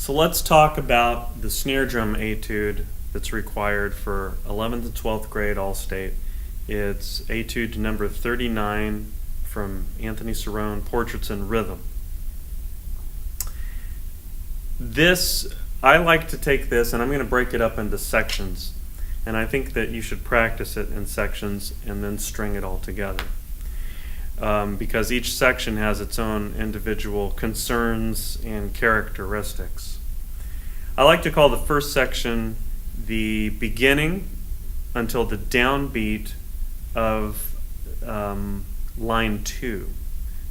So let's talk about the snare drum etude that's required for 11th and 12th grade All-State. It's etude number 39 from Anthony Cerrone, Portraits in Rhythm. I like to take this and I'm going to break it up into sections. And I think that you should practice it in sections and then string it all together. Because each section has its own individual concerns and characteristics. I like to call the first section the beginning until the downbeat of line 2.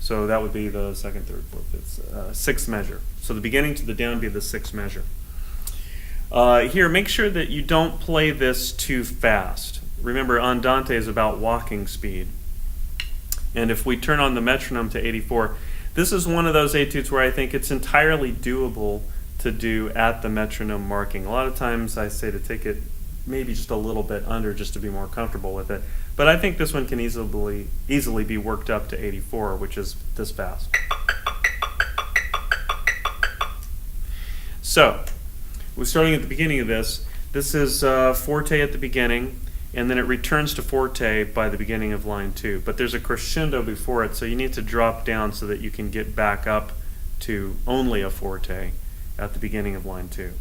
So that would be the second, third, fourth, fifth, sixth measure. So the beginning to the downbeat of the sixth measure. Here, make sure that you don't play this too fast. Remember, andante is about walking speed. And if we turn on the metronome to 84, this is one of those etudes where I think it's entirely doable to do at the metronome marking. A lot of times I say to take it maybe just a little bit under just to be more comfortable with it. But I think this one can easily be worked up to 84, which is this fast. So, we're starting at the beginning of this. This is forte at the beginning, and then it returns to forte by the beginning of line 2. But there's a crescendo before it, so you need to drop down so that you can get back up to only a forte at the beginning of line 2.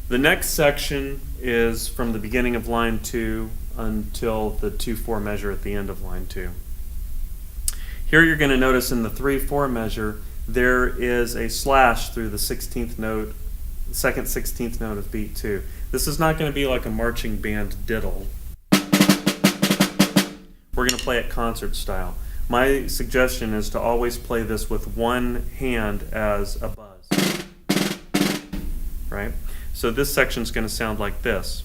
The next section is from the beginning of line 2 until the 2-4 measure at the end of line 2. Here you're going to notice in the 3-4 measure there is a slash through the 16th note, the second 16th note of beat 2. This is not going to be like a marching band diddle. We're going to play it concert style. My suggestion is to always play this with one hand as a buzz. Right? So this section is going to sound like this.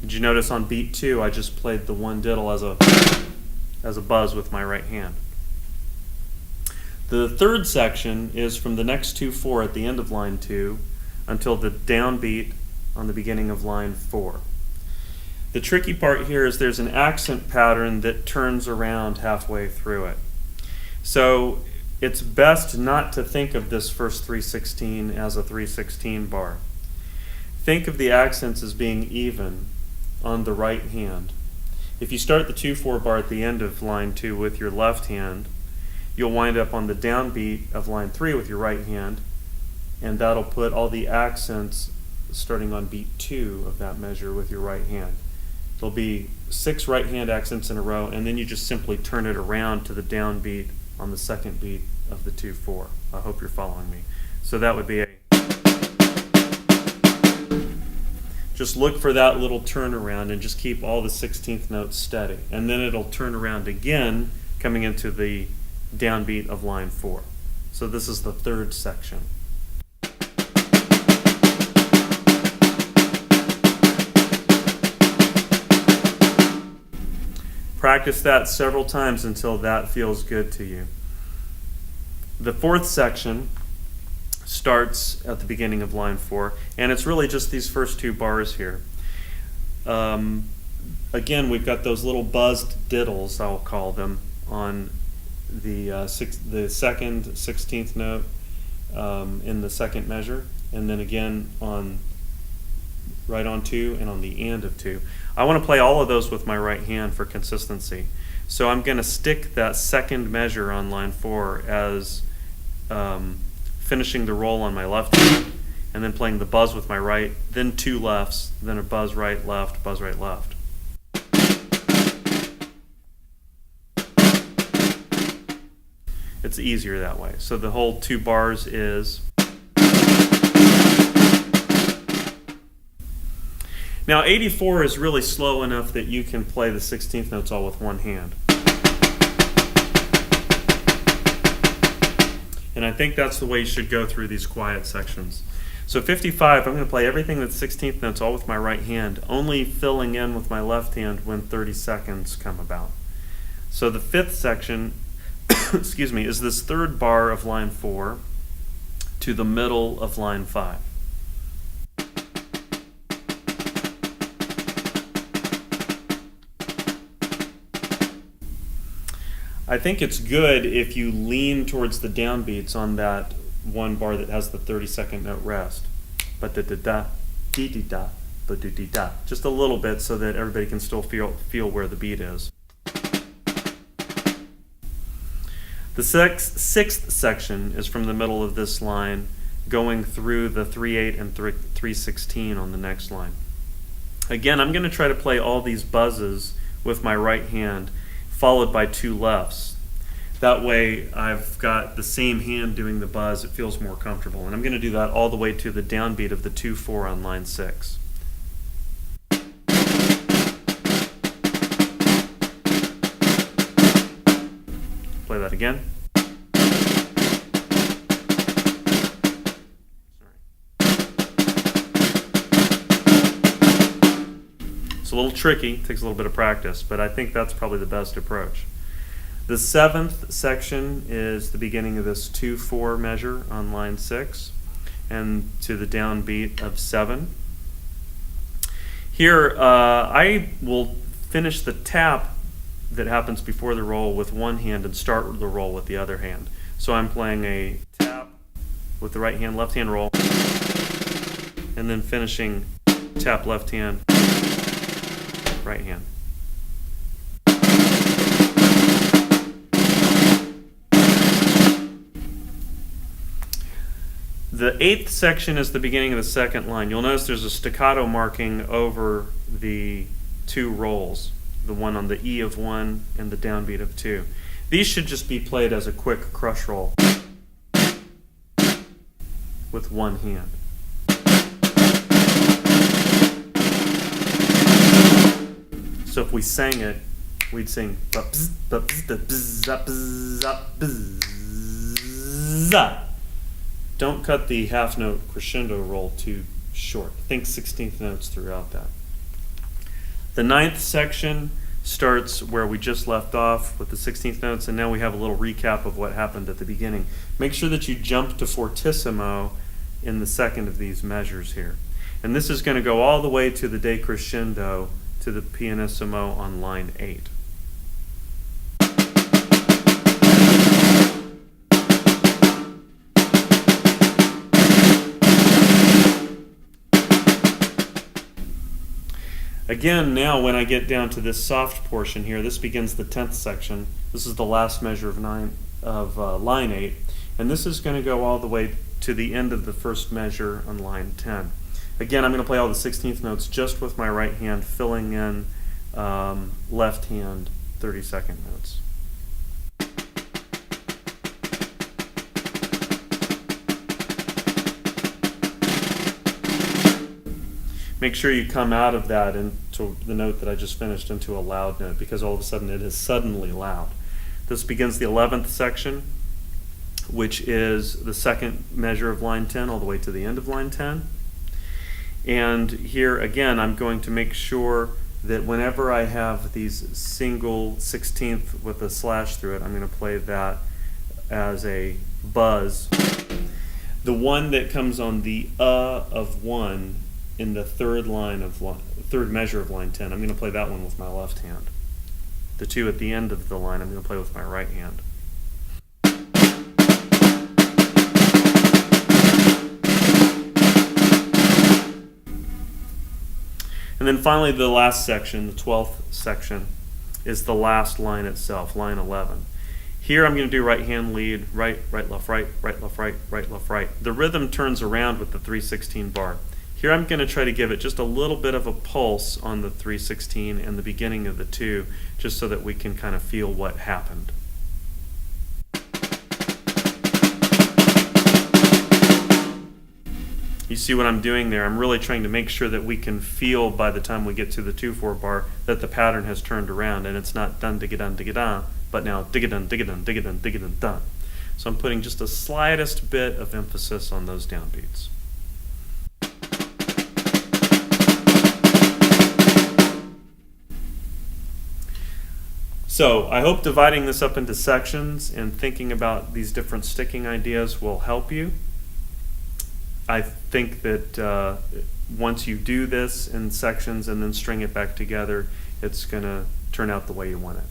Did you notice on beat 2 I just played the one diddle as a buzz with my right hand. The third section is from the next 2-4 at the end of line 2 until the downbeat on the beginning of line 4. The tricky part here is there's an accent pattern that turns around halfway through it. So it's best not to think of this first 3/16 as a 3/16 bar. Think of the accents as being even on the right hand. If you start the 2-4 bar at the end of line 2 with your left hand, you'll wind up on the downbeat of line 3 with your right hand, and that'll put all the accents starting on beat 2 of that measure with your right hand. There'll be 6 right hand accents in a row, and then you just simply turn it around to the downbeat on the second beat of the 2-4. I hope you're following me. So that would be a... Just look for that little turnaround and just keep all the 16th notes steady. And then it'll turn around again coming into the downbeat of line 4. So this is the third section. Practice that several times until that feels good to you. The fourth section starts at the beginning of line 4, and it's really just these first 2 bars here. Again, we've got those little buzzed diddles, I'll call them, on the second 16th note in the second measure, and then again on right on 2 and on the and of 2. I want to play all of those with my right hand for consistency. So I'm going to stick that second measure on line 4 as finishing the roll on my left hand, and then playing the buzz with my right, then 2 lefts, then a buzz right, left, buzz right, left. It's easier that way. So the whole 2 bars is... Now 84 is really slow enough that you can play the 16th notes all with one hand. And I think that's the way you should go through these quiet sections. So 55, I'm going to play everything that's 16th notes all with my right hand, only filling in with my left hand when 30 seconds come about. So the fifth section excuse me, is this third bar of line 4, to the middle of line 5. I think it's good if you lean towards the downbeats on that one bar that has the 32nd note rest. Ba-da-da-da, dee-dee-da, ba-do-dee-da. Just a little bit so that everybody can still feel where the beat is. The sixth section is from the middle of this line, going through the 3/8 and 3/16 on the next line. Again, I'm going to try to play all these buzzes with my right hand, followed by 2 lefts. That way I've got the same hand doing the buzz. It feels more comfortable. And I'm going to do that all the way to the downbeat of the 2/4 on line 6. Play that again. It's a little tricky, takes a little bit of practice, but I think that's probably the best approach. The 7th section is the beginning of this 2/4 measure on line 6 and to the downbeat of 7. Here I will finish the tap that happens before the roll with one hand and start the roll with the other hand. So I'm playing a tap with the right hand, left hand roll, and then finishing tap left hand, right hand. The 8th section is the beginning of the 2nd line. You'll notice there's a staccato marking over the 2 rolls, the one on the E of 1 and the downbeat of 2. These should just be played as a quick crush roll with one hand. So if we sang it, we'd sing ba-bzz, ba-bzz, da-bzz, da-bzz, da-bzz, da. Don't cut the half note crescendo roll too short. Think 16th notes throughout that. The 9th section starts where we just left off with the 16th notes, and now we have a little recap of what happened at the beginning. Make sure that you jump to fortissimo in the second of these measures here. And this is going to go all the way to the decrescendo to the pianissimo on line 8. Again, now when I get down to this soft portion here, this begins the 10th section. This is the last measure of line 8, and this is going to go all the way to the end of the first measure on line 10. Again, I'm going to play all the 16th notes just with my right hand, filling in left hand 32nd notes. Make sure you come out of that into the note that I just finished into a loud note, because all of a sudden it is suddenly loud. This begins the 11th section, which is the second measure of line 10 all the way to the end of line 10. And here again, I'm going to make sure that whenever I have these single 16th with a slash through it, I'm going to play that as a buzz. The one that comes on the of 1 in the third measure of line 10, I'm going to play that one with my left hand. The 2 at the end of the line, I'm going to play with my right hand. And then finally the last section, the 12th section, is the last line itself, line 11. Here I'm going to do right hand lead, right, right, left, right, right, left, right, right, left, right. The rhythm turns around with the 3/16 bar. Here I'm going to try to give it just a little bit of a pulse on the 3/16 and the beginning of the 2, just so that we can kind of feel what happened. You see what I'm doing there? I'm really trying to make sure that we can feel by the time we get to the 2/4 bar that the pattern has turned around and it's not dun digga dun digga dun, but now digga dun digga dun digga dun digga dun dun. So I'm putting just the slightest bit of emphasis on those downbeats. So I hope dividing this up into sections and thinking about these different sticking ideas will help you. I think that once you do this in sections and then string it back together, it's going to turn out the way you want it.